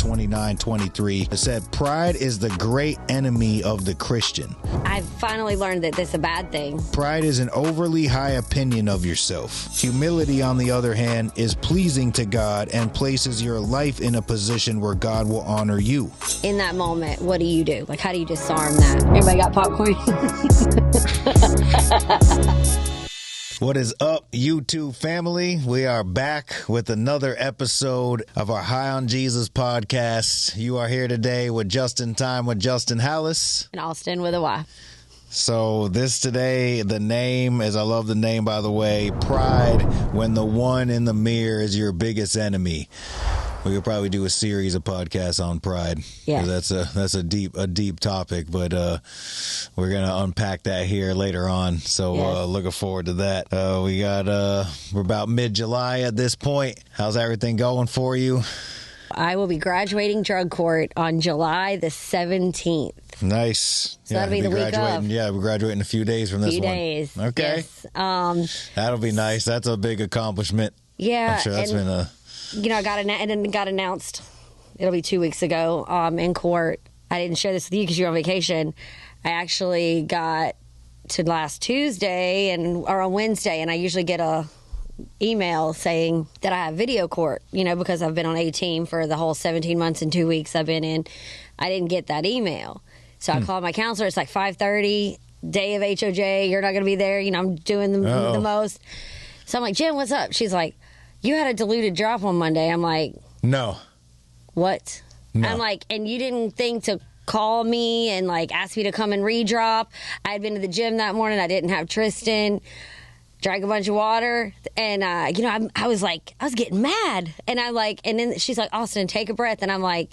Proverbs 29:23. It said, pride is the great enemy of the Christian. I've finally learned that this is a bad thing. Pride is an overly high opinion of yourself. Humility, on the other hand, is pleasing to God and places your life in a position where God will honor you. In that moment, what do you do? Like, how do you disarm that? Everybody got popcorn? What is up, YouTube family? We are back with another episode of our High on Jesus podcast. You are here today with Justin Time with Justin Hallis. And Austin with a Y. So this today, the name is, I love the name, by the way, Pride, when the one in the mirror is your biggest enemy. We could probably do a series of podcasts on pride. Yeah, that's a deep topic, but we're gonna unpack that here later on. So yes. Looking forward to that. We're about mid-July at this point. How's everything going for you? I will be graduating drug court on July the 17th. Nice. So that'll be the week of. Yeah, we're graduating a few days from this one. Few days. Okay. Yes. That'll be nice. That's a big accomplishment. Yeah. I'm sure that's been a... You know, it got announced, it'll be 2 weeks ago, in court. I didn't share this with you because you're on vacation. I actually got to last Tuesday or on Wednesday, and I usually get a email saying that I have video court, you know, because I've been on A team for the whole 17 months and 2 weeks I've been in. I didn't get that email. So I called my counselor. It's like 5:30, day of HOJ. You're not going to be there. You know, I'm doing the most. So I'm like, Jen, what's up? She's like, you had a diluted drop on Monday. I'm like, no. What? No. I'm like, and you didn't think to call me and like ask me to come and redrop. I had been to the gym that morning. I didn't have Tristan. Drank a bunch of water, and you know, I was getting mad, and I'm like, and then she's like, Austin, take a breath, and I'm like,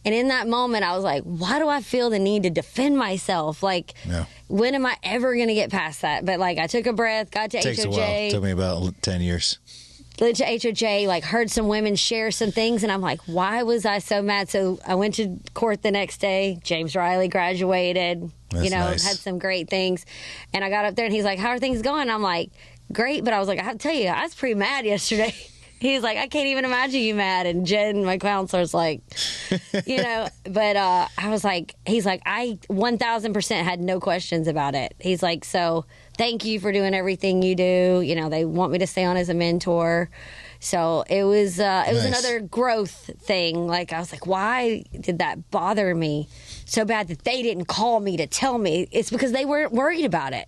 and in that moment, I was like, why do I feel the need to defend myself? Like, when am I ever gonna get past that? But like, I took a breath, got to HOJ. Takes a while. It took me about 10 years. Went to HOJ, like heard some women share some things, and I'm like, why was I so mad? So I went to court the next day. James Riley graduated. That's nice. Had some great things. And I got up there, and he's like, how are things going? I'm like, great. But I was like, I have to tell you, I was pretty mad yesterday. He's like, I can't even imagine you mad. And Jen, my counselor's like, you know, but I was like, he's like, I 1,000% had no questions about it. He's like, so thank you for doing everything you do. You know, they want me to stay on as a mentor. So it was nice. Another growth thing. Like, I was like, why did that bother me so bad that they didn't call me to tell me? It's because they weren't worried about it.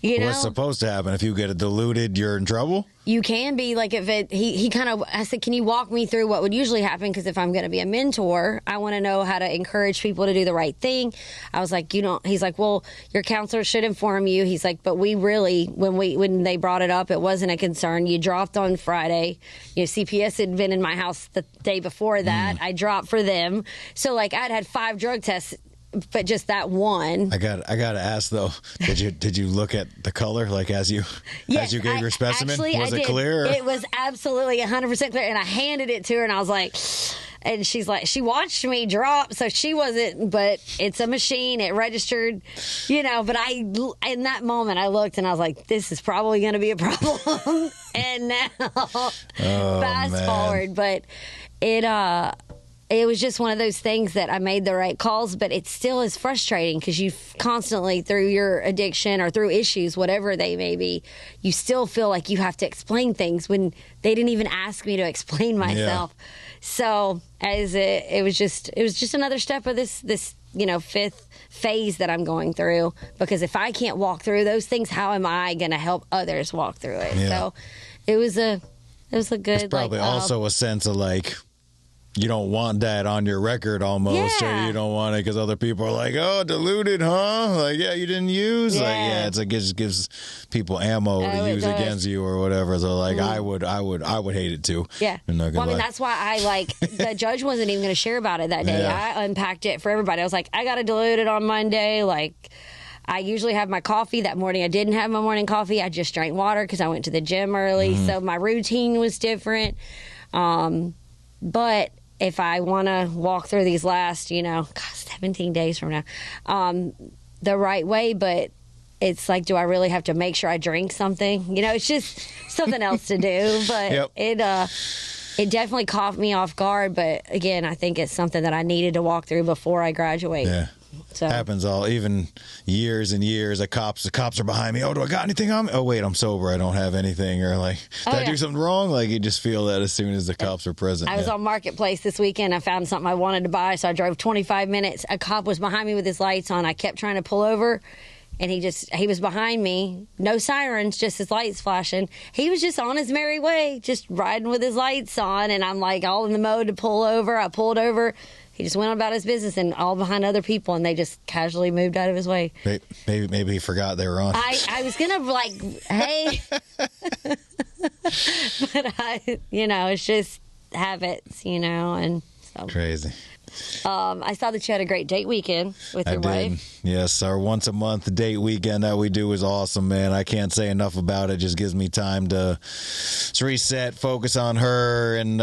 You know? What's supposed to happen? If you get it diluted, you're in trouble? You can be. Like, if he kind of, I said, can you walk me through what would usually happen? Because if I'm going to be a mentor, I want to know how to encourage people to do the right thing. I was like, he's like, well, your counselor should inform you. He's like, but we really, when they brought it up, it wasn't a concern. You dropped on Friday. You know, CPS had been in my house the day before that. I dropped for them. So, like, I'd had 5 drug tests, but just that one. I got to ask though, did you look at the color, like as you gave your specimen? Actually, was it clear? It was absolutely 100% clear, and I handed it to her, and I was like, and she's like, she watched me drop, so she wasn't, but it's a machine, it registered, you know. But in that moment, I looked and I was like, this is probably going to be a problem. And now, fast forward, but it was just one of those things that I made the right calls, but it still is frustrating because you constantly, through your addiction or through issues, whatever they may be, you still feel like you have to explain things when they didn't even ask me to explain myself. Yeah. So it was just another step of this you know, 5th phase that I'm going through, because if I can't walk through those things, how am I going to help others walk through it? Yeah. So it was a good. It's probably also a sense of like, you don't want that on your record almost, or you don't want it because other people are like, oh, diluted, huh? Like, yeah, you didn't use? Yeah. Like, yeah, it's like, it just gives people ammo to use against you or whatever. So, like, I would hate it too. Yeah. Well, I mean, that's why the judge wasn't even going to share about it that day. Yeah. I unpacked it for everybody. I was like, I got to dilute it on Monday. Like, I usually have my coffee. That morning I didn't have my morning coffee. I just drank water because I went to the gym early. So my routine was different. But if I want to walk through these last, 17 days from now, the right way, but it's like, do I really have to make sure I drink something? It's just something else to do. But it definitely caught me off guard. But again, I think it's something that I needed to walk through before I graduate. Yeah. So. Happens even years and years. The cops are behind me. Oh, do I got anything on me? Oh, wait, I'm sober. I don't have anything. Or like, did I do something wrong? Like, you just feel that as soon as the cops are present. I was on Marketplace this weekend. I found something I wanted to buy, so I drove 25 minutes. A cop was behind me with his lights on. I kept trying to pull over, and he was behind me. No sirens, just his lights flashing. He was just on his merry way, just riding with his lights on, and I'm like all in the mode to pull over. I pulled over. He just went about his business and all behind other people, and they just casually moved out of his way. Maybe he forgot they were on. I was going to hey. But it's just habits, and so. Crazy. I saw that you had a great date weekend with your wife. Yes, our once a month date weekend that we do is awesome, man. I can't say enough about it. Just gives me time to reset, focus on her, and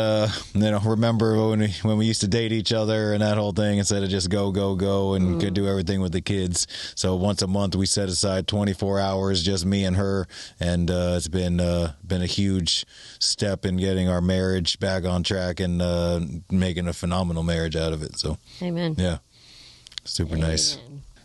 remember when we used to date each other and that whole thing instead of just go and could do everything with the kids. So once a month we set aside 24 hours, just me and her, and it's been a huge step in getting our marriage back on track and making a phenomenal marriage out of it. So amen. Yeah, super nice.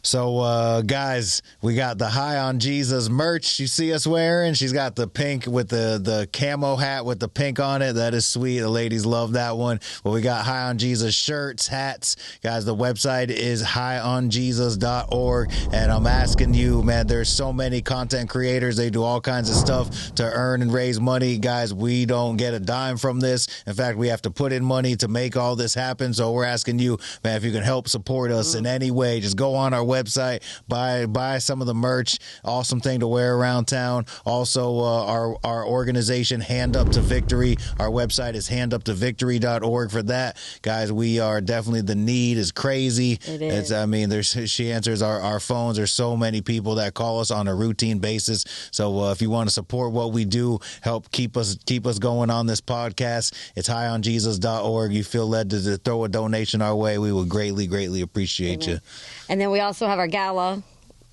So, guys, we got the High on Jesus merch you see us wearing. She's got the pink with the camo hat with the pink on it. That is sweet. The ladies love that one. Well, we got High on Jesus shirts, hats. Guys, the website is highonjesus.org. And I'm asking you, man, there's so many content creators. They do all kinds of stuff to earn and raise money. Guys, we don't get a dime from this. In fact, we have to put in money to make all this happen. So we're asking you, man, if you can help support us in any way, just go on our website, buy some of the merch. Awesome thing to wear around town. Also, our organization, Hand Up to Victory. Our website is handuptovictory.org for that. Guys, we are definitely, the need is crazy. It is. She answers our phones. There's so many people that call us on a routine basis. So if you want to support what we do, help keep us going on this podcast, it's highonjesus.org. You feel led to throw a donation our way, we would greatly appreciate you. And then we also have our gala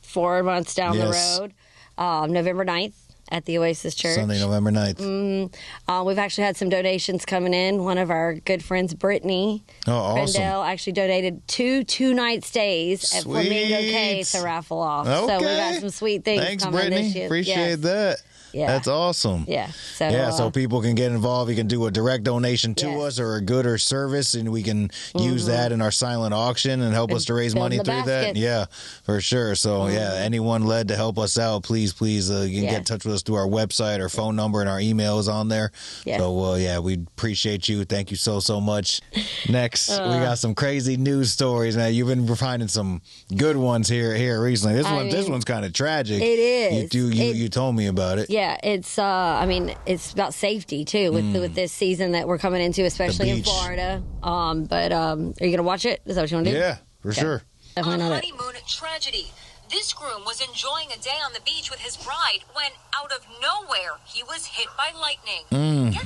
4 months down the road, November 9th at the Oasis Church. Sunday, November 9th. We've actually had some donations coming in. One of our good friends, Brittany Rendell, actually donated 2 2-night stays at Flamingo Cay to raffle off. Okay. So we got some sweet things coming Brittany. this year. Appreciate that. Yeah. That's awesome. Yeah. So people can get involved. You can do a direct donation to us or a good or service, and we can use that in our silent auction and help us to raise money through that. Yeah, for sure. So, anyone led to help us out, please, you can get in touch with us through our website. Our phone number and our email is on there. Yeah. So, we appreciate you. Thank you so much. Next, we got some crazy news stories. Now, you've been finding some good ones here recently. This one's kind of tragic. It is. You told me about it. Yeah, it's it's about safety too with this season that we're coming into, especially in Florida. Are you gonna watch it? Is that what you want to do? Yeah, for sure. Definitely not honeymoon tragedy. This groom was enjoying a day on the beach with his bride when, out of nowhere, he was hit by lightning.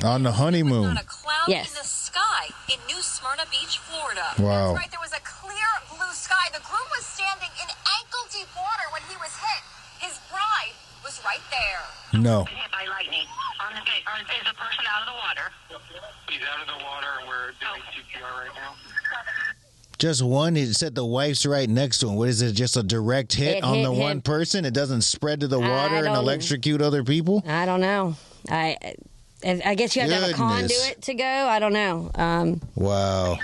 On the honeymoon. Not a cloud in the sky in New Smyrna Beach, Florida. Wow. That's right. There was a clear blue sky. The groom was standing in ankle-deep water when he was hit. His bride was right there. No. Hit by lightning. Is the person out of the water? He's out of the water, and we're doing CPR right now. Just one? He said the wife's right next to him. What is it? Just a direct hit on the one person? It doesn't spread to the water and electrocute other people? I don't know. I guess you have to have a conduit to go. I don't know. Wow.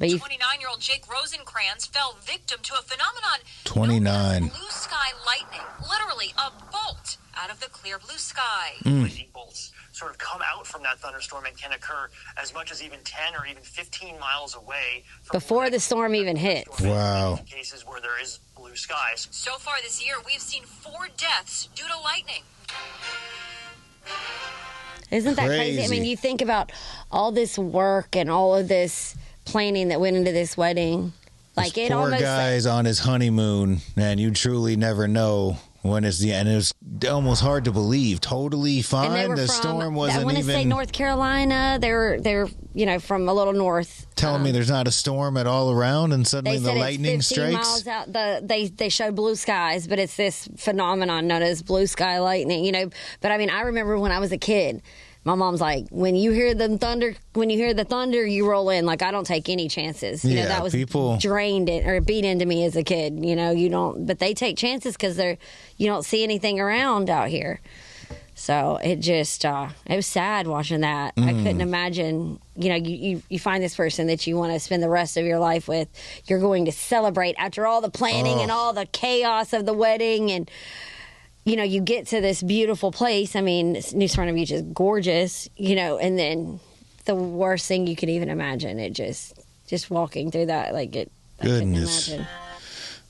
29-year-old Jake Rosencrantz fell victim to a phenomenon 29. Blue sky lightning, literally a bolt out of the clear blue sky. Lightning bolts sort of come out from that thunderstorm and can occur as much as even 10 or even 15 miles away from before the storm even hits. Wow. In cases where there is blue skies. So far this year, we've seen 4 deaths due to lightning. Isn't that crazy? I mean, you think about all this work and all of this planning that went into this wedding. Like, this it poor almost guy's on his honeymoon, and you truly never know when it's the end. It was almost hard to believe. Totally fine. The storm wasn't even. I want to say North Carolina. They're from a little north. Telling me there's not a storm at all around, and suddenly the lightning strikes. 15 miles out. They show blue skies, but it's this phenomenon known as blue sky lightning. But I mean, I remember when I was a kid. my mom's like, when you hear the thunder, you roll in. Like, I don't take any chances. You know, that was drained it or beat into me as a kid. You know, you don't, but they take chances because you don't see anything around out here. So it just, it was sad watching that. I couldn't imagine, you know, you find this person that you want to spend the rest of your life with. You're going to celebrate after all the planning and all the chaos of the wedding. And, you know, you get to this beautiful place. I mean, New Smyrna Beach is gorgeous, you know, and then the worst thing you could even imagine. It just walking through that, like it. Goodness. I couldn't imagine.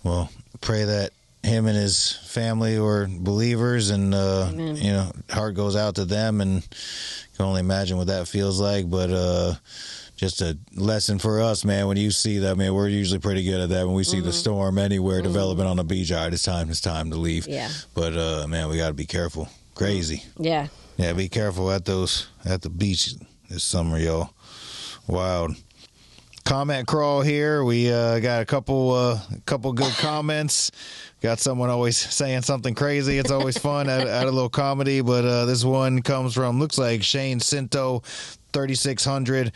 Well, pray that him and his family were believers, and you know, heart goes out to them, and can only imagine what that feels like. But just a lesson for us, man. When you see that, man, we're usually pretty good at that. When we see the storm anywhere developing on the beach, all right, it's time to leave. Yeah. But man, we got to be careful. Crazy. Yeah. Yeah, be careful at the beach this summer, y'all. Wild. Comment crawl here. We got a couple good comments. Got someone always saying something crazy. It's always fun. Add a little comedy. But this one comes from, looks like Shane Cinto, 3600.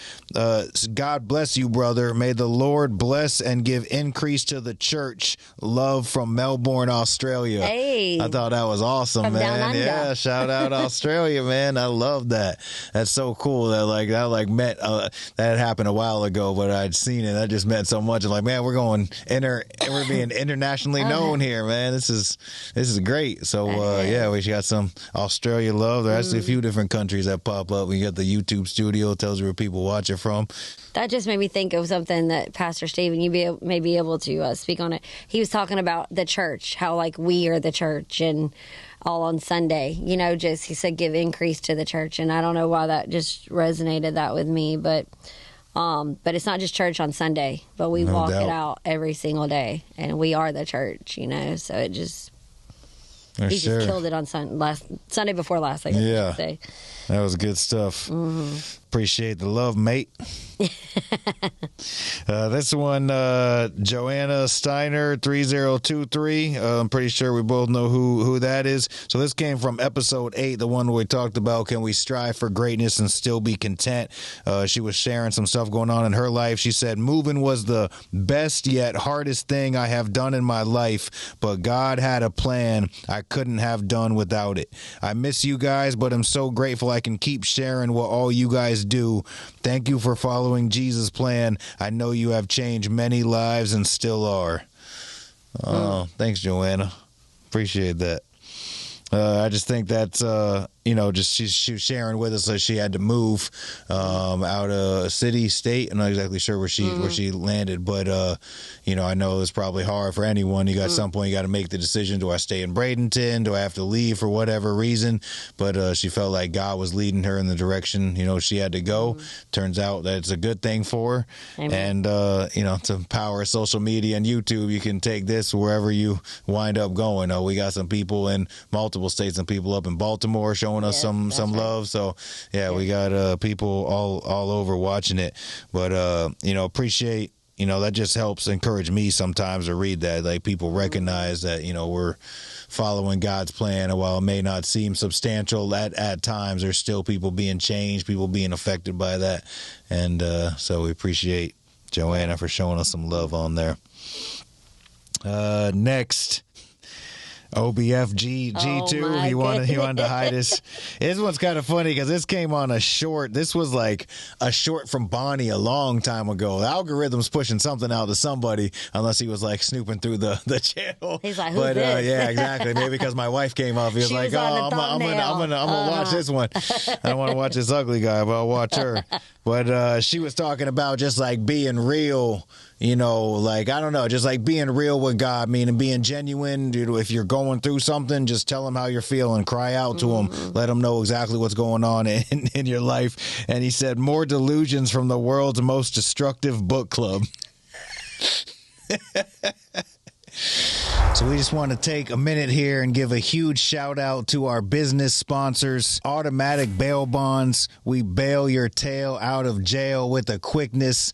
God bless you, brother. May the Lord bless and give increase to the church. Love from Melbourne, Australia. Hey, I thought that was awesome, from man. Yeah, shout out Australia, man. I love that. That's so cool. That meant that happened a while ago, but I'd seen it. That just meant so much. I'm like, man, we're being internationally known here, man. This is great. So yeah, we got some Australia love. There's actually a few different countries that pop up. We got the YouTube studio. Tells you where people watch it from. That just made me think of something that Pastor Stephen, you may be able to speak on it. He was talking about the church, how like we are the church, and all on Sunday. You know, just he said give increase to the church, and I don't know why that just resonated that with me, but it's not just church on Sunday, but we walk it out every single day, and we are the church. You know, so it just. He just killed it on Sunday before last, I guess. Yeah, that was good stuff. Appreciate the love, mate. This one, Joanna Steiner, 3023. I'm pretty sure we both know who that is. So this came from episode 8, the one where we talked about can we strive for greatness and still be content. She was sharing some stuff going on in her life. She said, moving was the best yet hardest thing I have done in my life, but God had a plan I couldn't have done without it. I miss you guys, but I'm so grateful I can keep sharing what all you guys do. Thank you for following Jesus' plan. I know you have changed many lives and still are. Oh, thanks, Joanna. Appreciate that. I just think that's, just she was sharing with us that she had to move out of city, state. I'm not exactly sure where she landed, but, I know it's probably hard for anyone. You got some point you got to make the decision. Do I stay in Bradenton? Do I have to leave for whatever reason? But she felt like God was leading her in the direction, she had to go. Turns out that it's a good thing for her. Amen. And, to power of social media and YouTube, you can take this wherever you wind up going. We got some people in multiple states and people up in Baltimore showing us some love. So we got people all over watching it. But appreciate that just helps encourage me sometimes to read that, like people recognize that we're following God's plan, and while it may not seem substantial at times, there's still people being changed, people being affected by that. And so we appreciate Joanna for showing us some love on there. Next, OBFG2. He wanted to hide his. This one's kind of funny because this came on a short. This was like a short from Bonnie a long time ago. The algorithm's pushing something out to somebody, unless he was like snooping through the channel. He's like, who's this? Yeah, exactly. Maybe because my wife came up. He was like, I'm gonna watch this one. I don't want to watch this ugly guy, but I'll watch her. But she was talking about just like being real. Like, I don't know, just like being real with God, meaning being genuine. Dude, if you're going through something, just tell him how you're feeling, cry out to him, let him know exactly what's going on in your life. And he said, more delusions from the world's most destructive book club. So we just want to take a minute here and give a huge shout out to our business sponsors, Automatic Bail Bonds. We bail your tail out of jail with a quickness.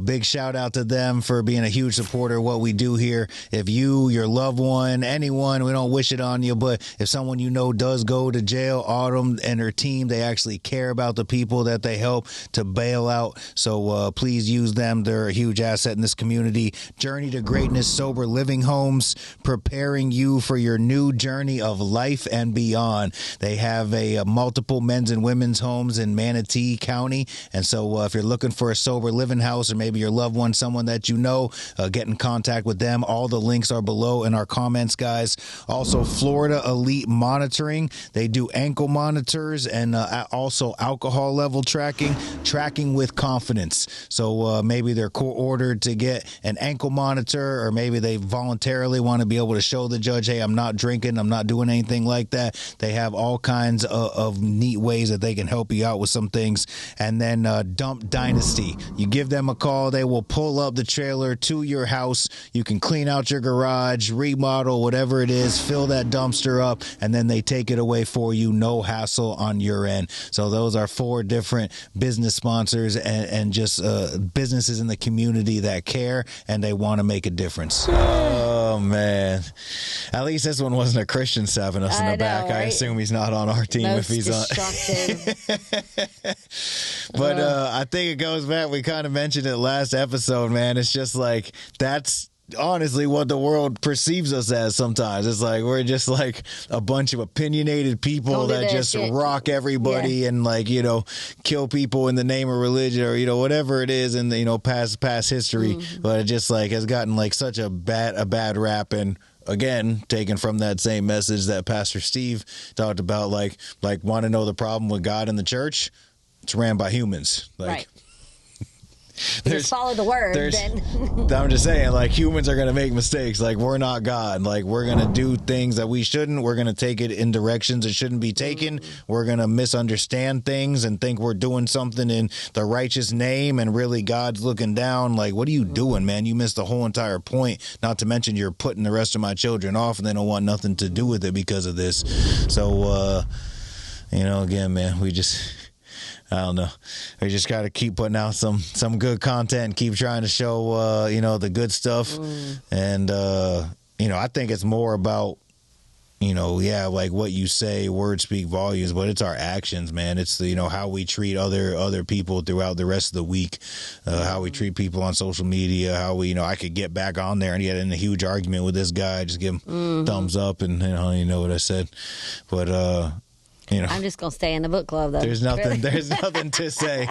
Big shout out to them for being a huge supporter of what we do here. If you, your loved one, anyone, we don't wish it on you, but if someone you know does go to jail, Autumn and her team, they actually care about the people that they help to bail out. So please use them. They're a huge asset in this community. Journey to Greatness Sober Living Homes, preparing you for your new journey of life and beyond. They have a multiple men's and women's homes in Manatee County. And so if you're looking for a sober living house, or maybe your loved one, someone that you know, get in contact with them. All the links are below in our comments, guys. Also, Florida Elite Monitoring. They do ankle monitors and also alcohol level tracking with confidence. So maybe they're court-ordered to get an ankle monitor, or maybe they voluntarily want to be able to show the judge, hey, I'm not drinking, I'm not doing anything like that. They have all kinds of neat ways that they can help you out with some things. And then Dump Dynasty. You give them a call, they will pull up the trailer to your house. You can clean out your garage, remodel, whatever it is, fill that dumpster up, and then they take it away for you. No hassle on your end. So those are 4 different business sponsors and just businesses in the community that care and they want to make a difference. Oh, man. At least this one wasn't a Christian stabbing us in the back. Right? I assume he's not on our team. Most if he's on. But I think it goes back. We kind of mentioned it last episode, man. It's just like that's honestly what the world perceives us as sometimes. It's like we're just like a bunch of opinionated people that just rock everybody and kill people in the name of religion or whatever it is in the past history. But it just like has gotten like such a bad rap. And again, taken from that same message that Pastor Steve talked about, like want to know the problem with God and the church? It's ran by humans. Right. Just follow the word. Then. I'm just saying, like, humans are going to make mistakes. Like, we're not God. Like, we're going to do things that we shouldn't. We're going to take it in directions it shouldn't be taken. We're going to misunderstand things and think we're doing something in the righteous name, and really God's looking down. Like, what are you doing, man? You missed the whole entire point. Not to mention you're putting the rest of my children off, and they don't want nothing to do with it because of this. So, again, man, I don't know. We just got to keep putting out some good content and keep trying to show, the good stuff. And, I think it's more about, like what you say, words speak volumes, but it's our actions, man. It's how we treat other people throughout the rest of the week, how we treat people on social media, how we, I could get back on there and get in a huge argument with this guy, just give him thumbs up and, you know what I said. But, I'm just gonna stay in the book club though. There's nothing to say,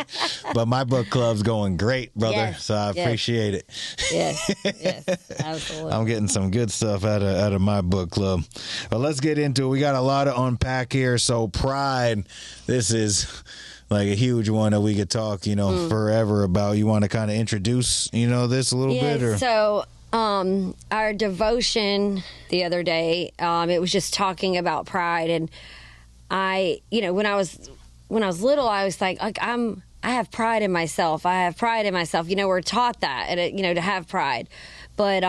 but my book club's going great, brother. Yes, so I appreciate it. Yes, absolutely. I'm getting some good stuff out of my book club. But let's get into it. We got a lot to unpack here. So pride, this is like a huge one that we could talk, forever about. You want to kind of introduce, this a little bit, or so. Our devotion the other day, it was just talking about pride. And I, when I was little, I was like I have pride in myself. I have pride in myself. We're taught that, to have pride. But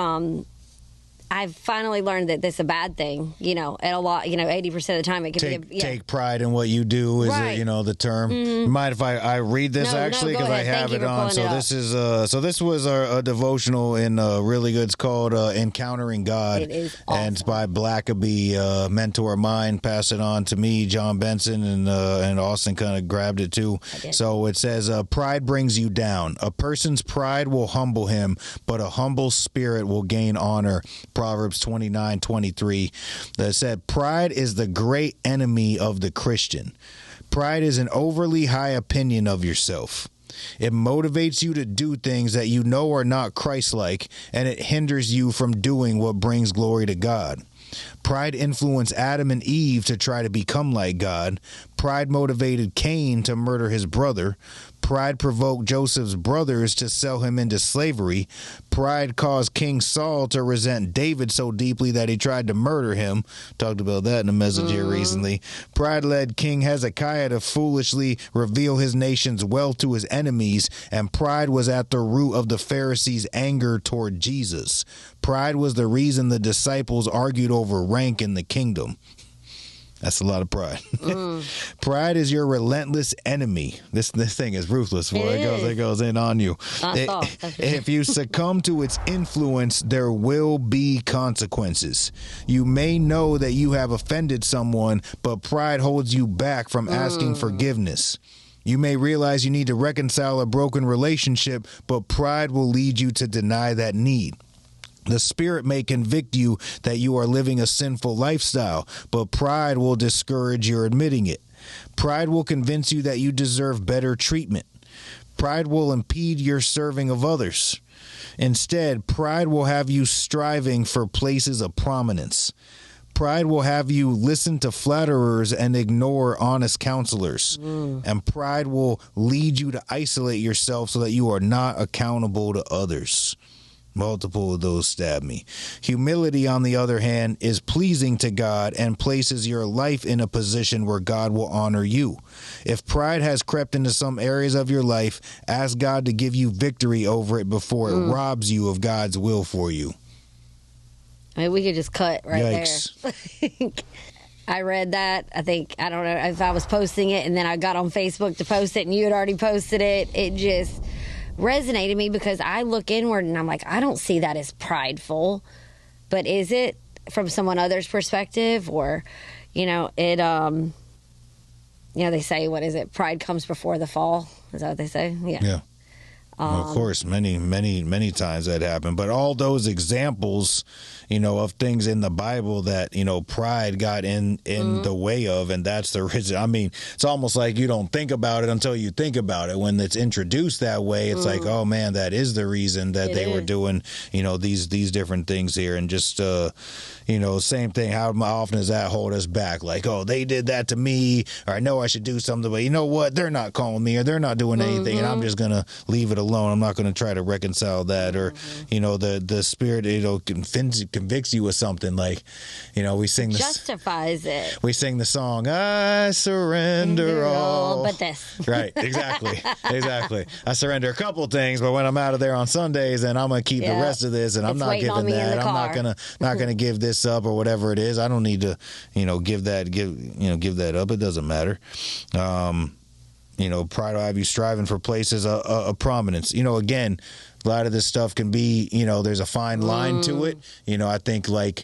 I've finally learned that that's a bad thing, and a lot, 80% of the time it can take pride in what you do is, right. The term. You mind if I read this actually? Because I have it on. So this is, this was a devotional in really good. It's called Encountering God. It is awesome. And it's by Blackaby, a mentor of mine, passed it on to me, John Benson, and Austin kind of grabbed it too. So it says, pride brings you down. A person's pride will humble him, but a humble spirit will gain honor. Proverbs 29:23 that said, pride is the great enemy of the Christian. Pride is an overly high opinion of yourself. It motivates you to do things that you know are not Christ-like, and it hinders you from doing what brings glory to God. Pride influenced Adam and Eve to try to become like God. Pride motivated Cain to murder his brother. Pride provoked Joseph's brothers to sell him into slavery. Pride caused King Saul to resent David so deeply that he tried to murder him. Talked about that in a message here recently. Pride led King Hezekiah to foolishly reveal his nation's wealth to his enemies, and pride was at the root of the Pharisees' anger toward Jesus. Pride was the reason the disciples argued over rank in the kingdom. That's a lot of pride. Pride is your relentless enemy. This thing is ruthless. It goes in on you. If you succumb to its influence, there will be consequences. You may know that you have offended someone, but pride holds you back from asking forgiveness. You may realize you need to reconcile a broken relationship, but pride will lead you to deny that need. The Spirit may convict you that you are living a sinful lifestyle, but pride will discourage your admitting it. Pride will convince you that you deserve better treatment. Pride will impede your serving of others. Instead, pride will have you striving for places of prominence. Pride will have you listen to flatterers and ignore honest counselors. And pride will lead you to isolate yourself so that you are not accountable to others. Multiple of those stab me. Humility, on the other hand, is pleasing to God and places your life in a position where God will honor you. If pride has crept into some areas of your life, ask God to give you victory over it before it robs you of God's will for you. I mean, we could just cut right Yikes. there. I read that. I don't know if I was posting it and then I got on Facebook to post it and you had already posted it. It just resonated me because I look inward and I'm like, I don't see that as prideful, but is it from someone other's perspective? Or, it, they say, what is it? Pride comes before the fall. Is that what they say? Yeah. Of course, many times that happened. But all those examples, of things in the Bible that, pride got in the way of, and that's the reason. I mean, it's almost like you don't think about it until you think about it. When it's introduced that way, it's like, oh man, that is the reason that they were doing, these different things here. And just, same thing. How often does that hold us back? Like, oh, they did that to me, or I know I should do something, but you know what? They're not calling me, or they're not doing anything, and I'm just going to leave it alone. I'm not going to try to reconcile that. Or, the Spirit, convicts you with something. Like, we sing this. Justifies it. We sing the song, I surrender all. But this. Right, exactly. I surrender a couple things, but when I'm out of there on Sundays, and I'm going to keep the rest of this, and I'm not giving that. I'm not going to give this up or whatever it is. I don't need to, give that up. It doesn't matter. Pride will have you striving for places of prominence. Again, a lot of this stuff can be, there's a fine line to it. I think like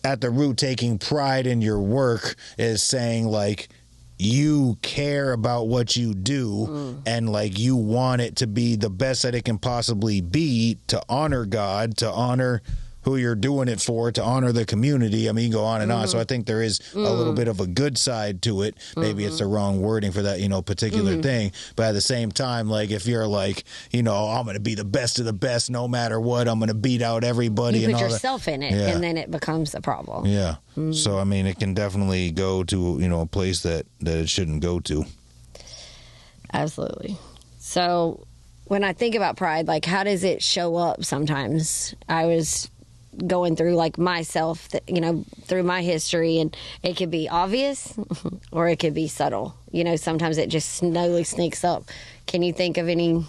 at the root, taking pride in your work is saying like you care about what you do and like you want it to be the best that it can possibly be to honor God, to honor who you're doing it for, to honor the community. I mean, you go on and on. So I think there is a little bit of a good side to it. Maybe it's the wrong wording for that, particular thing. But at the same time, like if you're like, I'm going to be the best of the best no matter what, I'm going to beat out everybody. You and put all yourself in it, and then it becomes a problem. Yeah. So, I mean, it can definitely go to, a place that it shouldn't go to. Absolutely. So when I think about pride, like how does it show up sometimes? I was going through like myself, through my history, and it could be obvious or it could be subtle. Sometimes it just slowly sneaks up. Can you think of any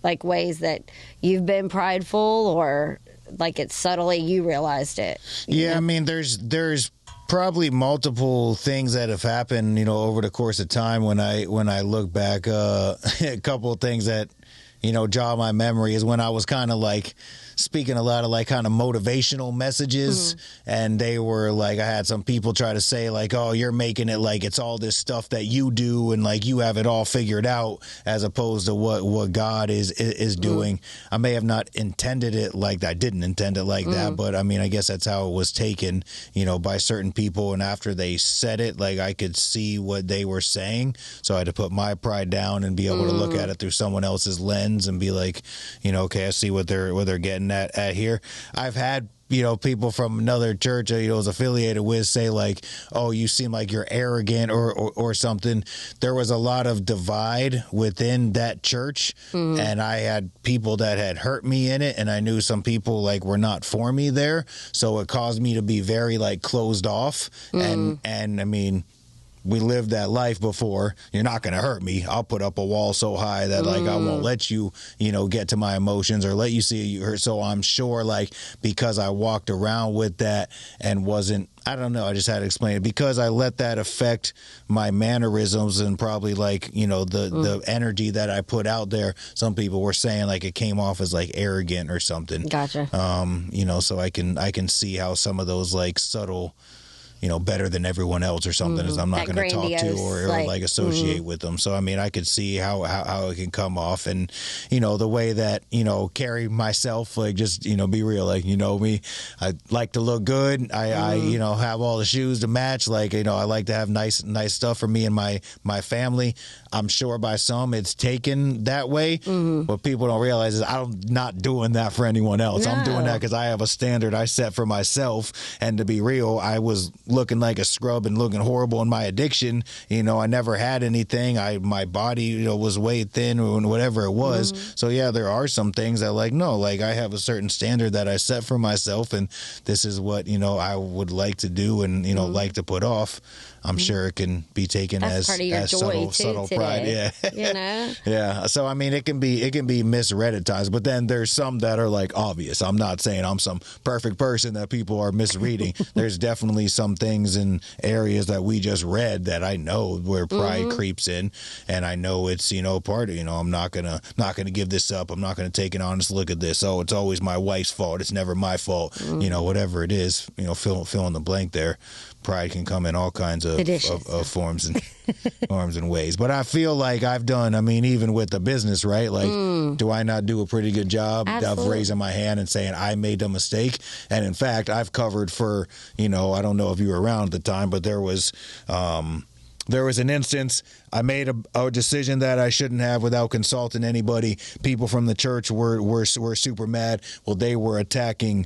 like ways that you've been prideful or like it's subtly you realized it? Yeah, I mean, there's probably multiple things that have happened, over the course of time when I look back. A couple of things that, jog my memory is when I was kind of like speaking a lot of like kind of motivational messages, and they were like, I had some people try to say like, oh, you're making it like it's all this stuff that you do and like you have it all figured out, as opposed to what God is doing. I may have not intended it like that. I didn't intend it like that, but I mean, I guess that's how it was taken, by certain people. And after they said it, like I could see what they were saying, so I had to put my pride down and be able to look at it through someone else's lens. lens and be like, okay, I see what they're getting at here. I've had people from another church I was affiliated with say like, oh, you seem like you're arrogant or something. There was a lot of divide within that church, and I had people that had hurt me in it, and I knew some people like were not for me there, so it caused me to be very like closed off. And I mean, we lived that life before. You're not going to hurt me. I'll put up a wall so high that like I won't let you, get to my emotions or let you see you hurt. So I'm sure like because I walked around with that and wasn't, I don't know, I just had to explain it, because I let that affect my mannerisms and probably like, the energy that I put out there. Some people were saying like it came off as like arrogant or something. Gotcha. So I can see how some of those like subtle, better than everyone else or something is I'm not going to talk to or like associate with them. So, I mean, I could see how it can come off. And, the way that, carry myself, like just, be real, like, me, I like to look good. I have all the shoes to match. Like, I like to have nice stuff for me and my family. I'm sure by some it's taken that way. What people don't realize is I'm not doing that for anyone else. No. I'm doing that because I have a standard I set for myself. And to be real, I was looking like a scrub and looking horrible in my addiction. I never had anything. My body, was way thin or whatever it was. So yeah, there are some things that like, no, like I have a certain standard that I set for myself, and this is what, I would like to do and, like to put off. I'm sure it can be taken That's as part of your joy subtle today, pride. Yeah. Yeah. So I mean, it can be misread at times, but then there's some that are like obvious. I'm not saying I'm some perfect person that people are misreading. There's definitely some things in areas that we just read that I know where pride creeps in, and I know it's part of I'm not gonna give this up. I'm not gonna take an honest look at this. Oh, it's always my wife's fault. It's never my fault. Whatever it is. Fill in the blank there. Pride can come in all kinds of forms and ways. But I feel like I've done, I mean, even with the business, right? Like, do I not do a pretty good job of raising my hand and saying I made a mistake? And in fact, I've covered for, I don't know if you were around at the time, but there was an instance I made a decision that I shouldn't have without consulting anybody. People from the church were super mad. Well, they were attacking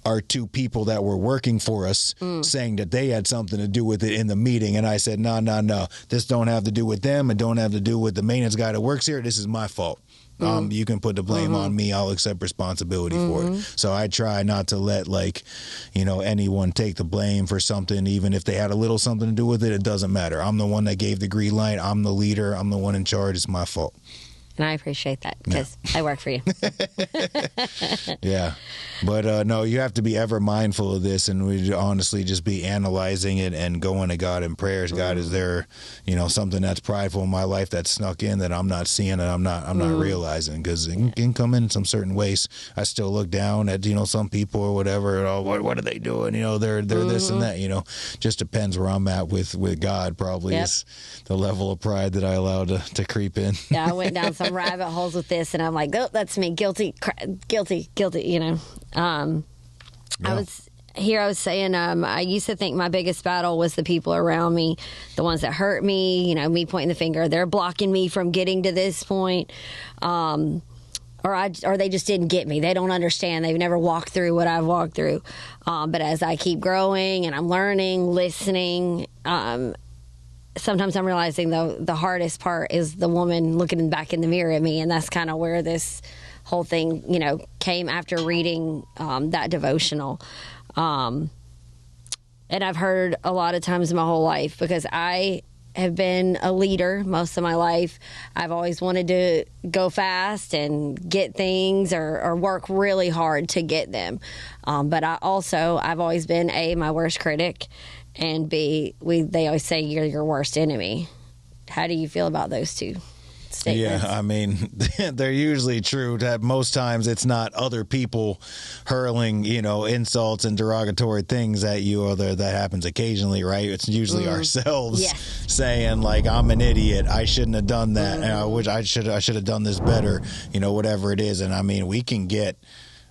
our two people that were working for us, saying that they had something to do with it in the meeting. And I said, no. This don't have to do with them. It don't have to do with the maintenance guy that works here. This is my fault. You can put the blame on me. I'll accept responsibility for it. So I try not to let anyone take the blame for something, even if they had a little something to do with it. It doesn't matter. I'm the one that gave the green light. I'm the leader. I'm the one in charge. It's my fault. And I appreciate that because I work for you. Yeah. But no, you have to be ever mindful of this, and we honestly just be analyzing it and going to God in prayers. God, is there, something that's prideful in my life that's snuck in that I'm not seeing and I'm not realizing? Because it can come in some certain ways. I still look down at, some people or whatever. What are they doing? They're this and that, just depends where I'm at with God, probably is the level of pride that I allow to creep in. Yeah, I went down some rabbit holes with this, and I'm like, oh, that's me, guilty. I was saying, I used to think my biggest battle was the people around me, the ones that hurt me, me pointing the finger, they're blocking me from getting to this point. Or they just didn't get me. They don't understand. They've never walked through what I've walked through. But as I keep growing and I'm learning, listening, sometimes I'm realizing the hardest part is the woman looking back in the mirror at me. And that's kind of where this whole thing, came after reading that devotional. And I've heard a lot of times in my whole life, because I have been a leader most of my life. I've always wanted to go fast and get things or work really hard to get them. But I've always been my worst critic, and B, they always say you're your worst enemy. How do you feel about those two statements? Yeah, I mean, they're usually true. That most times it's not other people hurling, insults and derogatory things at you, although that happens occasionally, right? It's usually ourselves saying like, I'm an idiot. I shouldn't have done that. And I wish I should have done this better, whatever it is. And I mean, we can get,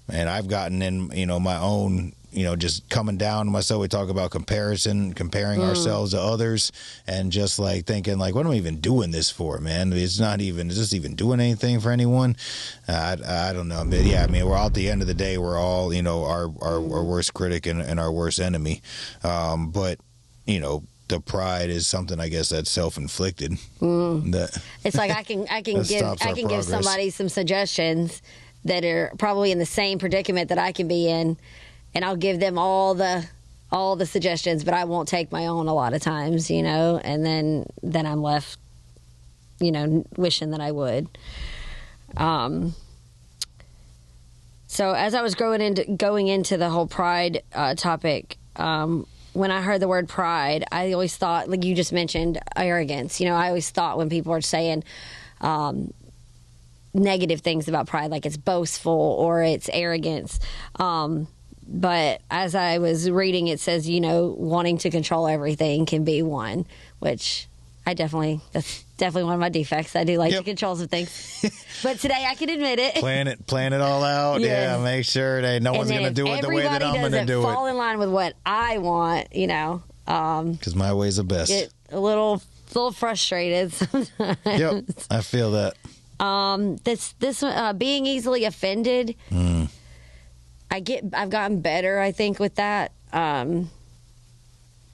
and I've gotten in, my own just coming down to myself. We talk about comparing ourselves to others, and just like thinking like, what am I even doing this for, man? Is this even doing anything for anyone? I don't know. But yeah, I mean, we're all, at the end of the day, we're all, our worst critic and our worst enemy. But, the pride is something, I guess, that's self-inflicted. That it's like I can give somebody some suggestions that are probably in the same predicament that I can be in, and I'll give them all the suggestions, but I won't take my own a lot of times, and then I'm left, wishing that I would. So as I was going into the whole pride topic, when I heard the word pride, I always thought, like you just mentioned, arrogance. I always thought when people are saying negative things about pride, like it's boastful or it's arrogance. But as I was reading, it says, wanting to control everything can be one, which that's definitely one of my defects. I do like to control some things. But today I can admit it. Plan it all out. Yes. Yeah, make sure that no one's going to do it the way that I'm going to do it. Fall in line with what I want, because my way's the best. Get a little frustrated sometimes. Yep, I feel that. This being easily offended. I've gotten better, I think, with that.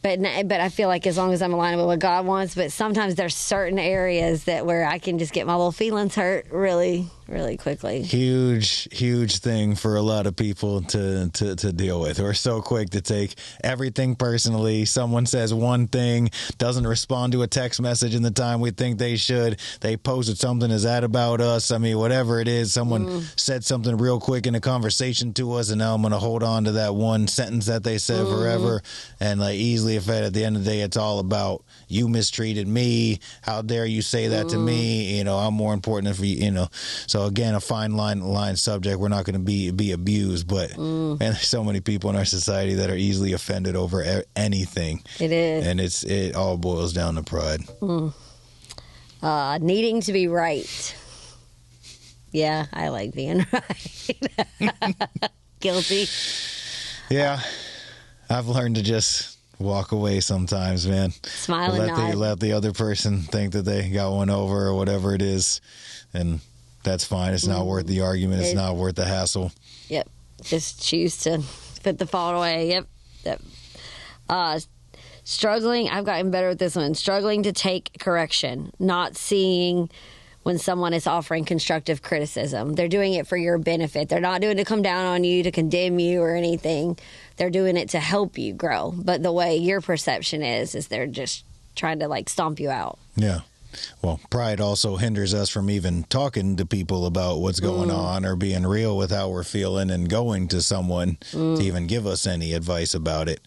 But I feel like as long as I'm aligned with what God wants, but sometimes there's certain areas where I can just get my little feelings hurt really, really quickly. Huge thing for a lot of people to deal with. We're so quick to take everything personally. Someone says one thing, doesn't respond to a text message in the time we think they should. They posted something, is that about us? I mean, whatever it is, someone said something real quick in a conversation to us, and now I'm going to hold on to that one sentence that they said forever, and like easily offended. At the end of the day, it's all about, you mistreated me. How dare you say that to me? I'm more important than you. So again, a fine line subject. We're not going to be abused, but man, there's so many people in our society that are easily offended over anything. It is, and it all boils down to pride. Needing to be right. Yeah, I like being right. Guilty. Yeah, I've learned to just walk away sometimes, man. Smile and nod. Let the other person think that they got one over or whatever it is, and that's fine. It's not worth the argument. It's not worth the hassle. Yep. Just choose to put the fault away. Yep. Struggling. I've gotten better with this one. Struggling to take correction. Not seeing when someone is offering constructive criticism. They're doing it for your benefit. They're not doing it to come down on you, to condemn you or anything. They're doing it to help you grow. But the way your perception is they're just trying to like stomp you out. Yeah. Well, pride also hinders us from even talking to people about what's going on, or being real with how we're feeling, and going to someone to even give us any advice about it.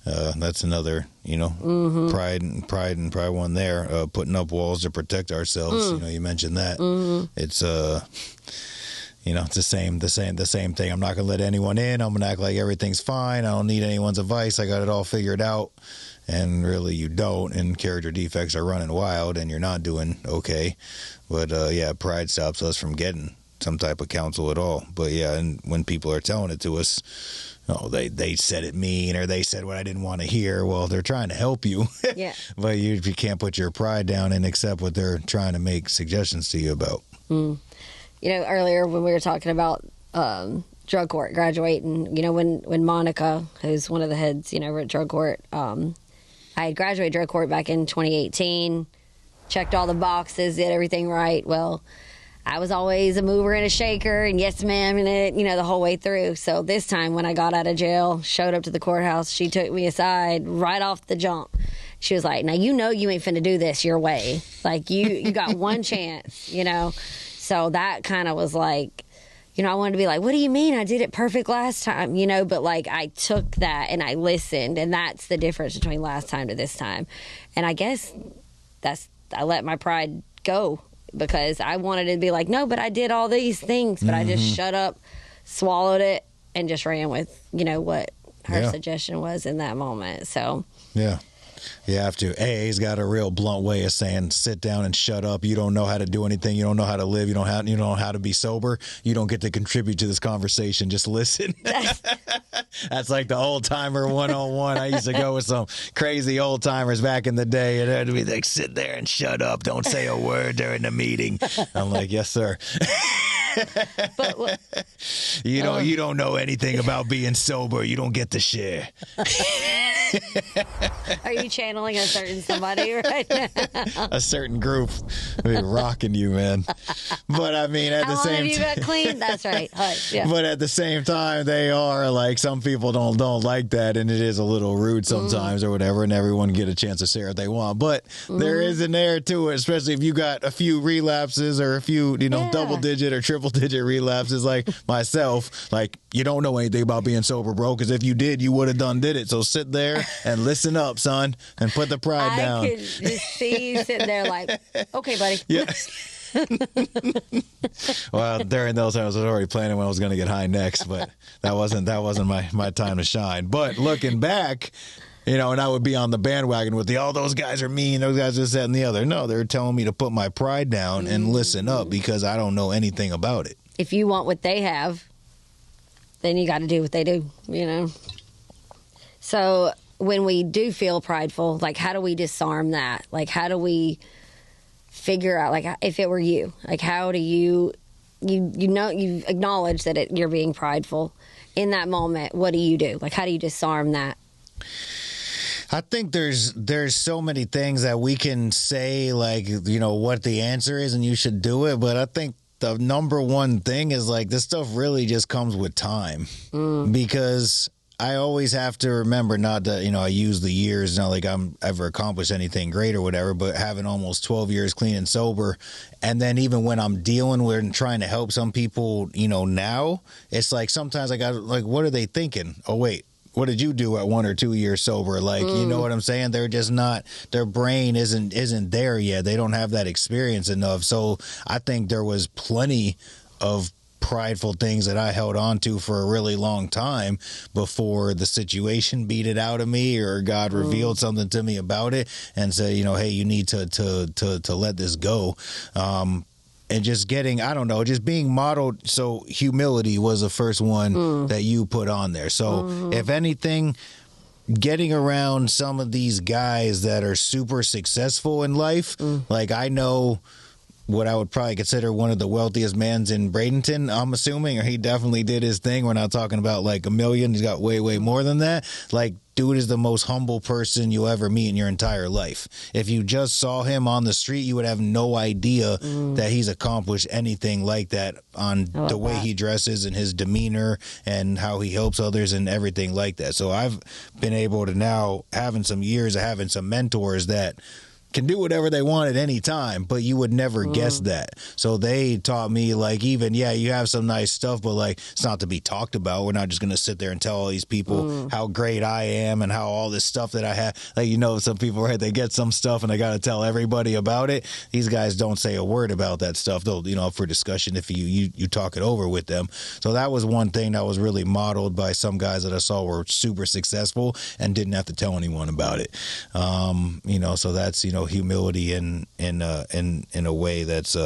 That's another, pride one there. Putting up walls to protect ourselves. You mentioned that. It's it's the same thing. I'm not gonna let anyone in. I'm gonna act like everything's fine. I don't need anyone's advice. I got it all figured out. And really you don't, and character defects are running wild, and you're not doing okay. But pride stops us from getting some type of counsel at all. But yeah, and when people are telling it to us, they said it mean, or they said what I didn't want to hear. Well, they're trying to help you. Yeah. But you can't put your pride down and accept what they're trying to make suggestions to you about. Earlier when we were talking about drug court graduating, when Monica, who's one of the heads, at drug court, I had graduated drug court back in 2018, checked all the boxes, did everything right. Well, I was always a mover and a shaker, and yes, ma'am, in it, the whole way through. So this time when I got out of jail, showed up to the courthouse, she took me aside right off the jump. She was like, now, you ain't finna do this your way. Like, you got one chance, So that kind of was like, I wanted to be like, what do you mean? I did it perfect last time, but like I took that and I listened, and that's the difference between last time to this time. And I guess I let my pride go, because I wanted to be like, no, but I did all these things, but I just shut up, swallowed it, and just ran with, what her suggestion was in that moment. So, yeah. You have to. AA's got a real blunt way of saying, sit down and shut up. You don't know how to do anything. You don't know how to live. You don't know how to be sober. You don't get to contribute to this conversation. Just listen. That's like the old timer 101. I used to go with some crazy old timers back in the day, and it'd be like, sit there and shut up. Don't say a word during the meeting. I'm like, yes, sir. But you don't know anything about being sober. You don't get to share. Are you channeling a certain somebody right now? A certain group. We're rocking you, man. But I mean, at the same time, you got clean? That's right. Yeah. But at the same time, they are like, some people don't like that, and it is a little rude sometimes or whatever, and everyone get a chance to share if they want. But there is an air to it, especially if you got a few relapses or a few, double digit or triple digit relapses like myself. Like, you don't know anything about being sober, bro, because if you did, you would have did it. So sit there and listen up, son, and put the pride down. I could just see you sitting there like, okay, buddy. Yeah. Well, during those times, I was already planning when I was going to get high next, but that wasn't my time to shine. But looking back, and I would be on the bandwagon with those guys are mean, those guys this, that, and the other. No, they're telling me to put my pride down and listen up because I don't know anything about it. If you want what they have, then you got to do what they do, So when we do feel prideful, like, how do we disarm that? Like, how do we figure out, like, if it were you, like, how do you acknowledge that you're being prideful in that moment? What do you do? Like, how do you disarm that? I think there's so many things that we can say, like, what the answer is and you should do it. But I think the number one thing is, like, this stuff really just comes with time because I always have to remember not that, I use the years, not like I'm ever accomplished anything great or whatever, but having almost 12 years clean and sober. And then even when I'm dealing with and trying to help some people, now, it's like sometimes I got, like, what are they thinking? Oh, wait. What did you do at 1 or 2 years sober? Like, you know what I'm saying? They're just not, their brain isn't there yet. They don't have that experience enough. So I think there was plenty of prideful things that I held on to for a really long time before the situation beat it out of me or God revealed something to me about it and said, hey, you need to let this go. And just getting, I don't know, just being modeled. So humility was the first one that you put on there. So if anything, getting around some of these guys that are super successful in life, like I know what I would probably consider one of the wealthiest mans in Bradenton, I'm assuming, or he definitely did his thing. We're not talking about like $1 million. He's got way, way more than that. Like, dude is the most humble person you'll ever meet in your entire life. If you just saw him on the street, you would have no idea that he's accomplished anything like that on the way he dresses and his demeanor and how he helps others and everything like that. So I've been able to now, having some years of having some mentors that can do whatever they want at any time, but you would never guess that. So they taught me, like, even, you have some nice stuff, but like, it's not to be talked about. We're not just going to sit there and tell all these people how great I am and how all this stuff that I have, like, some people, right, they get some stuff and they got to tell everybody about it. These guys don't say a word about that stuff. They'll, for discussion if you talk it over with them. So that was one thing that was really modeled by some guys that I saw were super successful and didn't have to tell anyone about it. So that's, humility in a way that's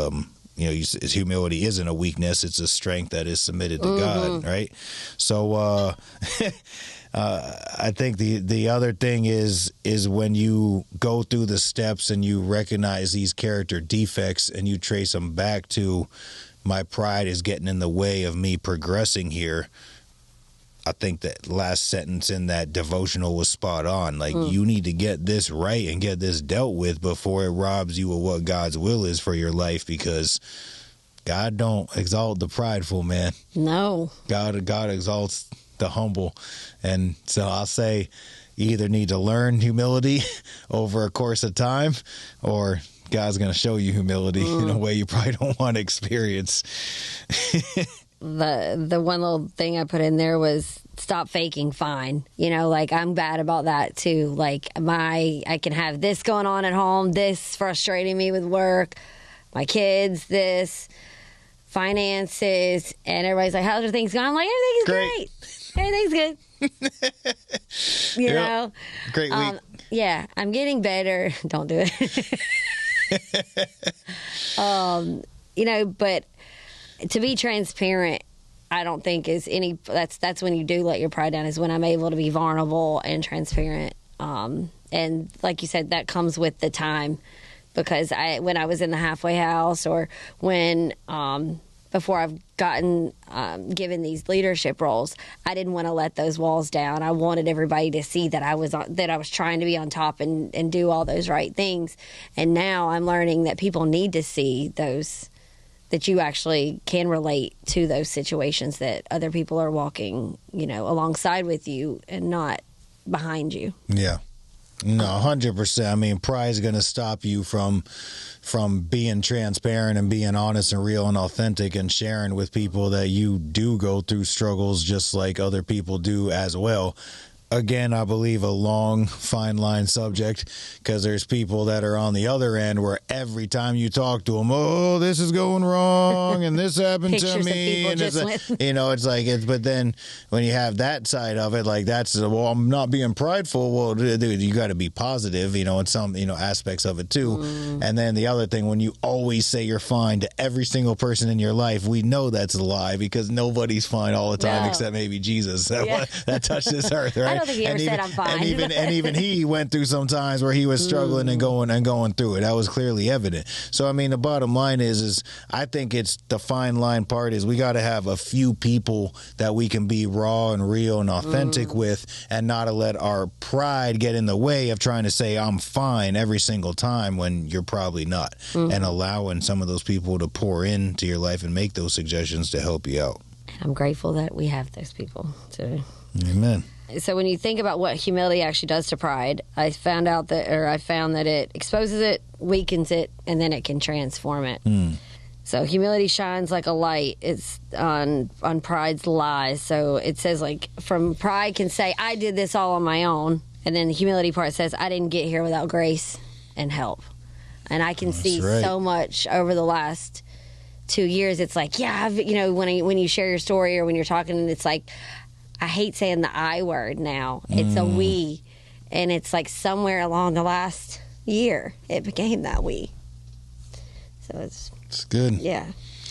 humility isn't a weakness, it's a strength that is submitted to God, right? So I think the other thing is when you go through the steps and you recognize these character defects and you trace them back to, my pride is getting in the way of me progressing here. I think that last sentence in that devotional was spot on. Like, you need to get this right and get this dealt with before it robs you of what God's will is for your life, because God don't exalt the prideful, man. No. God exalts the humble. And so I'll say you either need to learn humility over a course of time, or God's going to show you humility in a way you probably don't want to experience. The one little thing I put in there was stop faking fine. Like, I'm bad about that too. Like, I can have this going on at home, this frustrating me with work, my kids, this, finances, and everybody's like, how's your things going? I'm like, everything's great. Everything's good. Great week. Yeah, I'm getting better. Don't do it. But to be transparent, I don't think is any. That's when you do let your pride down. Is when I'm able to be vulnerable and transparent. And like you said, that comes with the time, because when I was in the halfway house, or when before I've gotten given these leadership roles, I didn't want to let those walls down. I wanted everybody to see that I was trying to be on top and do all those right things. And now I'm learning that people need to see those, that you actually can relate to those situations, that other people are walking, alongside with you and not behind you. Yeah. No, 100%. I mean, pride is going to stop you from being transparent and being honest and real and authentic and sharing with people that you do go through struggles just like other people do as well. Again, I believe a long, fine line subject, because there's people that are on the other end where every time you talk to them, oh, this is going wrong and this happened to me. And it's but then when you have that side of it, like that's, well, I'm not being prideful. Well, dude, you got to be positive, in some, aspects of it too. And then the other thing, when you always say you're fine to every single person in your life, we know that's a lie, because nobody's fine all the time except maybe Jesus that touched this earth, right? I don't think he ever said I'm fine. And even he went through some times where he was struggling and going through it. That was clearly evident. So I mean, the bottom line is I think it's the fine line part is we got to have a few people that we can be raw and real and authentic with, and not to let our pride get in the way of trying to say I'm fine every single time when you're probably not, and allowing some of those people to pour into your life and make those suggestions to help you out. I'm grateful that we have those people too. Amen. So when you think about what humility actually does to pride, I found that it exposes it, weakens it, and then it can transform it. So humility shines like a light. It's on pride's lies. So it says, like, from pride can say, I did this all on my own. And then the humility part says, I didn't get here without grace and help. And I can see so much over the last 2 years. It's like, when you share your story or when you're talking, and it's like, I hate saying the I word now. It's a we. And it's like somewhere along the last year, it became that we. So it's good. Yeah,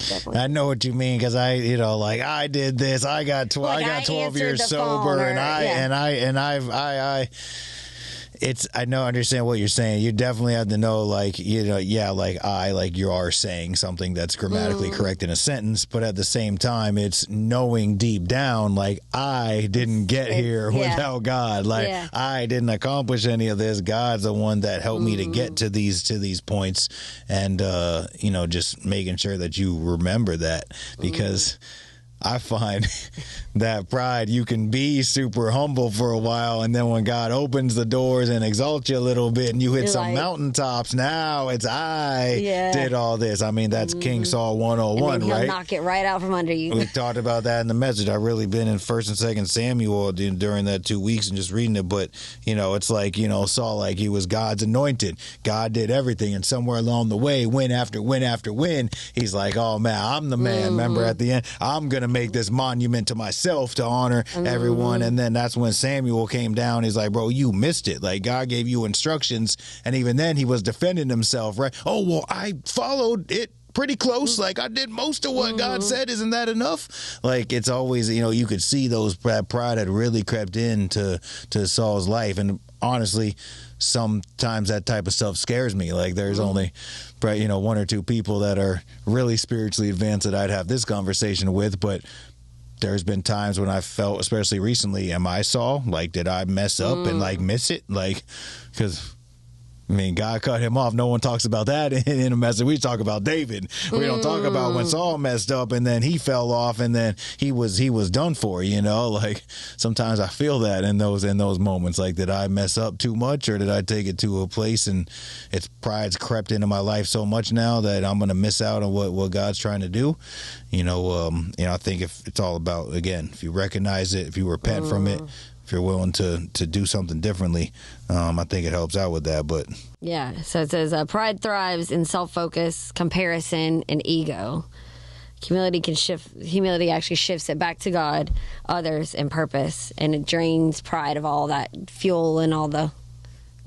definitely. I know what you mean, because I did this. I got 12 years sober, I understand what you're saying. You definitely have to know, you are saying something that's grammatically correct in a sentence, but at the same time, it's knowing deep down, like, I didn't get here without God. I didn't accomplish any of this. God's the one that helped me to get to these points, and just making sure that you remember that, because I find that pride, you can be super humble for a while, and then when God opens the doors and exalts you a little bit and you hit some mountaintops, now it's I did all this. I mean, that's King Saul 101, and then right? He'll knock it right out from under you. We talked about that in the message. I've really been in 1st and 2nd Samuel during that 2 weeks and just reading it, but, it's like, Saul, like, he was God's anointed. God did everything, and somewhere along the way, win after win after win, he's like, oh, man, I'm the man. Remember, at the end, I'm going to make this monument to myself to honor everyone. And then that's when Samuel came down. He's like, bro, you missed it. Like, God gave you instructions, and even then he was defending himself, right? Oh, well, I followed it pretty close. Like, I did most of what God said. Isn't that enough? Like, it's always, you could see those pride had really crept into Saul's life. And honestly, sometimes that type of stuff scares me. Like, there's only, one or two people that are really spiritually advanced that I'd have this conversation with, but there's been times when I felt, especially recently, am I Saul? Like, did I mess up and miss it? Like, because God cut him off. No one talks about that in a message. We talk about David. We don't talk about when Saul messed up and then he fell off and then he was done for, Like, sometimes I feel that in those moments. Like, did I mess up too much, or did I take it to a place and its pride's crept into my life so much now that I'm going to miss out on what God's trying to do? I think if it's all about, again, if you recognize it, if you repent from it, if you're willing to do something differently, I think it helps out with that. But yeah, so it says pride thrives in self-focus, comparison, and ego. Humility actually shifts it back to God, others, and purpose, and it drains pride of all that fuel and all the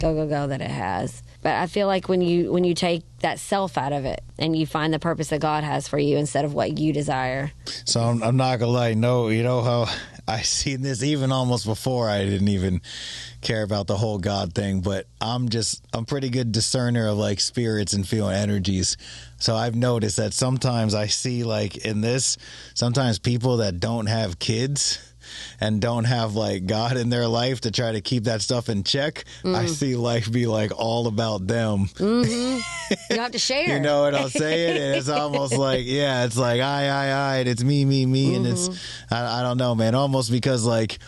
go that it has. But I feel like when you take that self out of it and you find the purpose that God has for you instead of what you desire. So I'm not gonna lie. No, you know how I seen this even almost before I didn't even care about the whole God thing. But I'm pretty good discerner of like spirits and feeling energies. So I've noticed that sometimes I see like in this, sometimes people that don't have kids and don't have like God in their life to try to keep that stuff in check, I see life be like all about them. You don't have to share. You know what I'm saying? And it's almost like, yeah, it's like I, and it's me, and it's I don't know, man. Almost because like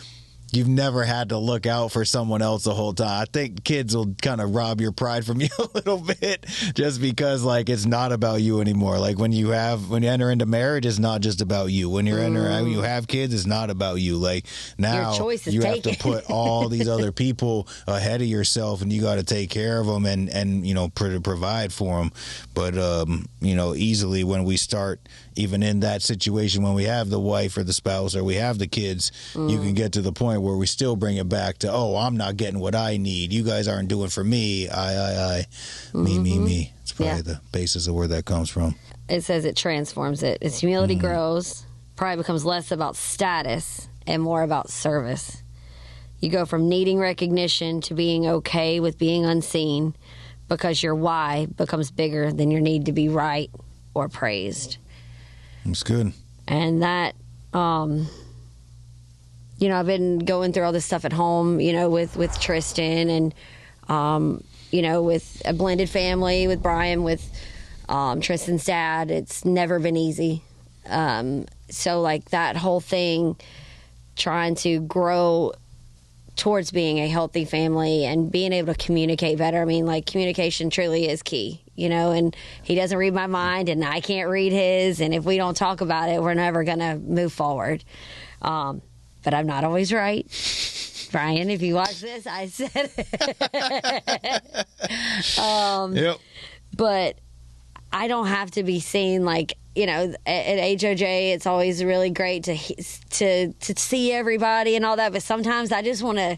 you've never had to look out for someone else the whole time. I think kids will kind of rob your pride from you a little bit, just because like it's not about you anymore. Like when you enter into marriage, it's not just about you. When when you have kids, it's not about you. Like now you have to put all these other people ahead of yourself, and you got to take care of them and you know provide for them. But you know, easily when we start even in that situation, when we have the wife or the spouse or we have the kids, you can get to the point where we still bring it back to, oh, I'm not getting what I need. You guys aren't doing for me. I. Me. It's probably the basis of where that comes from. It says it transforms it. As humility grows, pride becomes less about status and more about service. You go from needing recognition to being okay with being unseen because your why becomes bigger than your need to be right or praised. That's good. And that, you know, I've been going through all this stuff at home, you know, with Tristan and, you know, with a blended family, with Brian, with Tristan's dad. It's never been easy. So, like, that whole thing, trying to grow towards being a healthy family and being able to communicate better. I mean, like, communication truly is key, you know, and he doesn't read my mind and I can't read his. And if we don't talk about it, we're never going to move forward. But I'm not always right. Brian, if you watch this, I said it. Yep. But I don't have to be seen like, you know, at HOJ, it's always really great to see everybody and all that. But sometimes I just want to,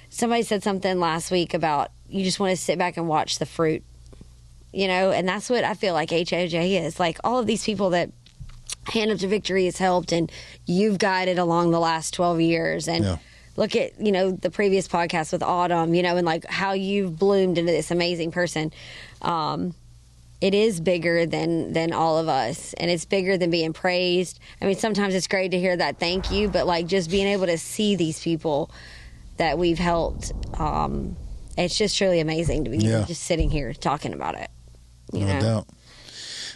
somebody said something last week about you just want to sit back and watch the fruit, you know, and that's what I feel like HOJ is. Like all of these people that Hand Up to Victory has helped and you've guided along the last 12 years. And look at, you know, the previous podcast with Autumn, you know, and like how you've bloomed into this amazing person. It is bigger than all of us, and it's bigger than being praised. I mean, sometimes it's great to hear that thank you, but like just being able to see these people that we've helped, it's just truly amazing to be just sitting here talking about it. You know? Doubt.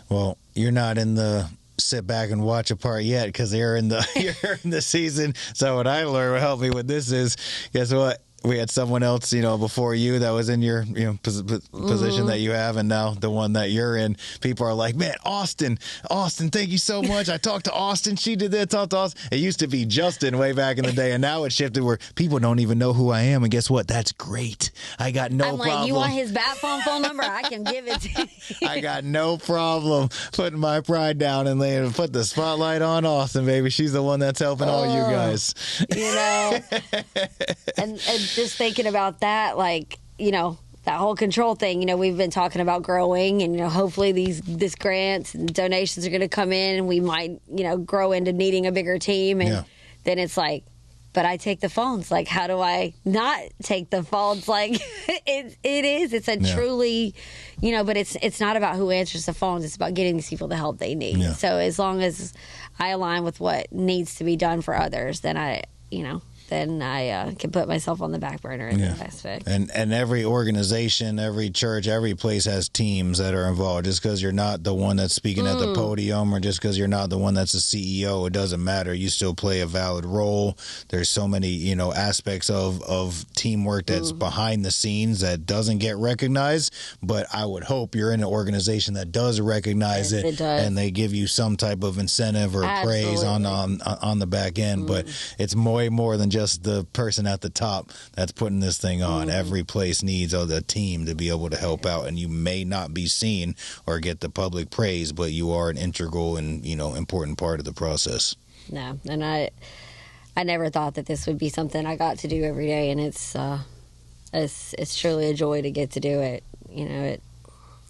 Well, you're not in the sit back and watch a part yet because you're in the season. So what I learned, what helped me with this is, guess what? We had someone else, you know, before you that was in your position that you have, and now the one that you're in. People are like, man, Austin, thank you so much. I talked to Austin. She did that. Talked to Austin. It used to be Justin way back in the day, and now it shifted where people don't even know who I am. And guess what? That's great. I got no problem. I'm like, you want his bat phone number? I can give it to you. I got no problem putting my pride down and put the spotlight on Austin, baby. She's the one that's helping all you guys. You know, and just thinking about that, like, you know, that whole control thing, you know, we've been talking about growing and, you know, hopefully this grants and donations are going to come in and we might, you know, grow into needing a bigger team. And then it's like, but I take the phones. Like, how do I not take the phones? Like, it's a truly, you know, but it's not about who answers the phones. It's about getting these people the help they need. Yeah. So as long as I align with what needs to be done for others, then I can put myself on the back burner in that aspect. And every organization, every church, every place has teams that are involved. Just because you're not the one that's speaking at the podium or just because you're not the one that's the CEO, it doesn't matter. You still play a valid role. There's so many, you know, aspects of teamwork that's behind the scenes that doesn't get recognized. But I would hope you're in an organization that does recognize it and they give you some type of incentive or praise on the back end. But it's way more than just the person at the top that's putting this thing on. Every place needs a team to be able to help out, and you may not be seen or get the public praise, but you are an integral and, you know, important part of the process. No, and I never thought that this would be something I got to do every day, and it's it's truly a joy to get to do it. It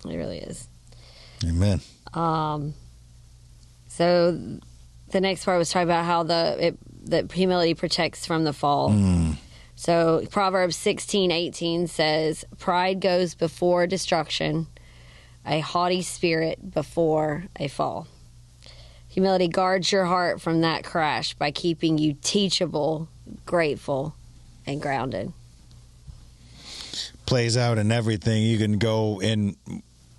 really is. Amen. So the next part was talking about how that humility protects from the fall. So Proverbs 16:18 says, "Pride goes before destruction, a haughty spirit before a fall." Humility guards your heart from that crash by keeping you teachable, grateful, and grounded. Plays out in everything. You can go in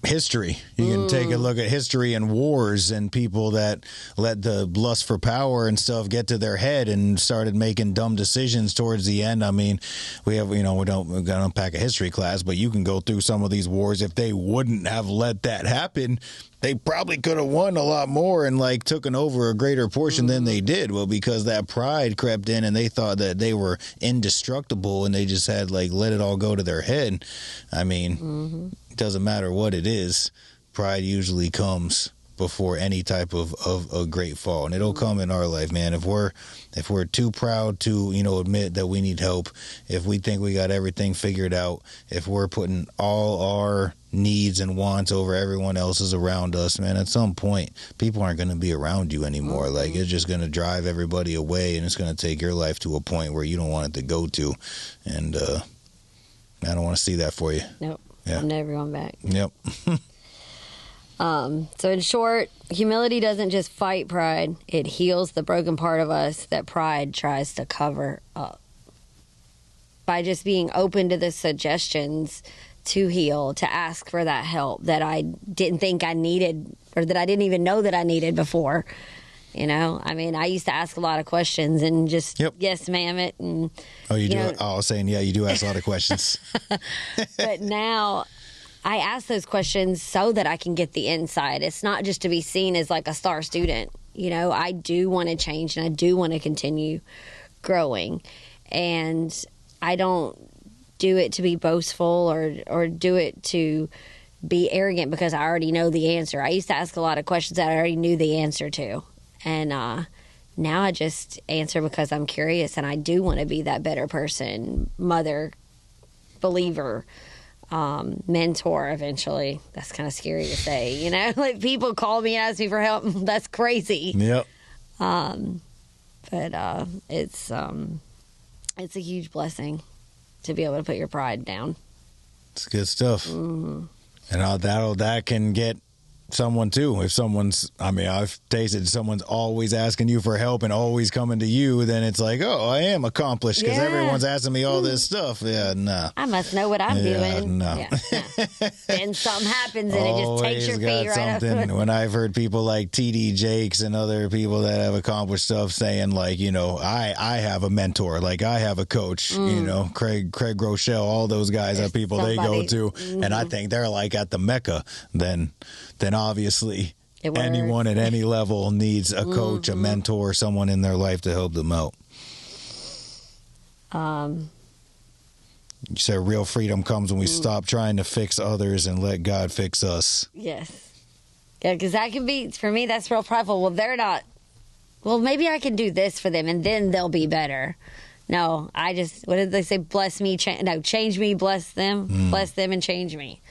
history. You can take a look at history and wars and people that let the lust for power and stuff get to their head and started making dumb decisions towards the end. I mean, we're going to unpack a history class, but you can go through some of these wars. If they wouldn't have let that happen, they probably could have won a lot more and taken over a greater portion than they did. Well, because that pride crept in and they thought that they were indestructible and they just had let it all go to their head. I mean, it doesn't matter what it is. Pride usually comes before any type of a great fall, and it'll come in our life, man. If we're too proud to admit that we need help, if we think we got everything figured out, if we're putting all our needs and wants over everyone else's around us, man, at some point people aren't going to be around you anymore. It's just going to drive everybody away, and it's going to take your life to a point where you don't want it to go to, and I don't want to see that for you. Nope. Yeah. I'm never going back. Yep. So in short, humility doesn't just fight pride. It heals the broken part of us that pride tries to cover up. By just being open to the suggestions to heal, to ask for that help that I didn't think I needed, or that I didn't even know that I needed before. I mean, I used to ask a lot of questions and just yes, ma'am it. And, you do? I was saying, yeah, you do ask a lot of questions. But now I ask those questions so that I can get the insight. It's not just to be seen as a star student. I do want to change and I do want to continue growing. And I don't do it to be boastful or do it to be arrogant because I already know the answer. I used to ask a lot of questions that I already knew the answer to. And now I just answer because I'm curious and I do want to be that better person, mother, believer, mentor eventually. That's kind of scary to say, people call me and ask me for help. That's crazy. Yep. But it's a huge blessing to be able to put your pride down. It's good stuff. And that can get someone too. If I've tasted someone's always asking you for help and always coming to you, then it's I am accomplished because everyone's asking me all this stuff. Yeah, no. I must know what I'm doing. No. Yeah, no. Then something happens and it just takes your feet right up. When I've heard people like TD Jakes and other people that have accomplished stuff saying I have a mentor, I have a coach, Craig Rochelle, all those guys are people they go to, and I think they're at the Mecca, then obviously anyone at any level needs a coach, a mentor, someone in their life to help them out. You said real freedom comes when we stop trying to fix others and let God fix us. Yes. Yeah, because that can be, for me, that's real prideful. Well, they're not, maybe I can do this for them and then they'll be better. No, I just, what did they say? Bless me, change me, bless them, bless them and change me.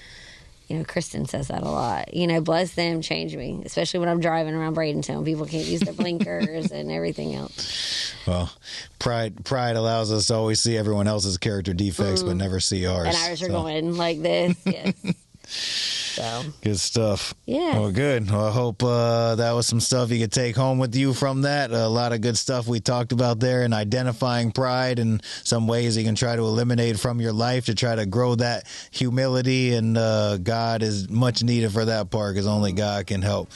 Kristen says that a lot. Bless them, change me. Especially when I'm driving around Bradenton. People can't use their blinkers and everything else. Well, pride allows us to always see everyone else's character defects, but never see ours. And ours are going like this. Yes. So good stuff. Yeah. Well, good. Well, I hope that was some stuff you could take home with you from that. A lot of good stuff we talked about there, and identifying pride and some ways you can try to eliminate from your life to try to grow that humility. And God is much needed for that part because only God can help,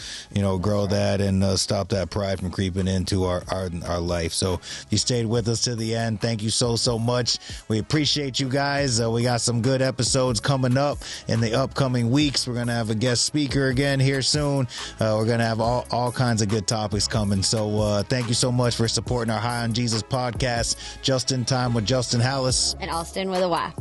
grow that and stop that pride from creeping into our life. So if you stayed with us to the end, thank you so much. We appreciate you guys. We got some good episodes coming up in the upcoming weeks. We're going to have a guest speaker again here soon. We're going to have all kinds of good topics coming. So thank you so much for supporting our High on Jesus podcast. Just in Time with Justin Hallis. And Austin with a Y.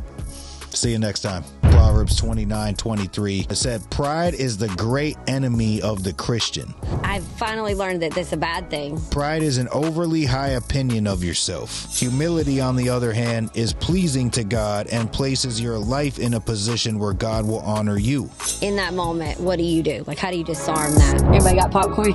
See you next time. Proverbs 29:23. It said, pride is the great enemy of the Christian. I've finally learned that this is a bad thing. Pride is an overly high opinion of yourself. Humility, on the other hand, is pleasing to God and places your life in a position where God will honor you. In that moment, what do you do? Like, how do you disarm that? Everybody got popcorn?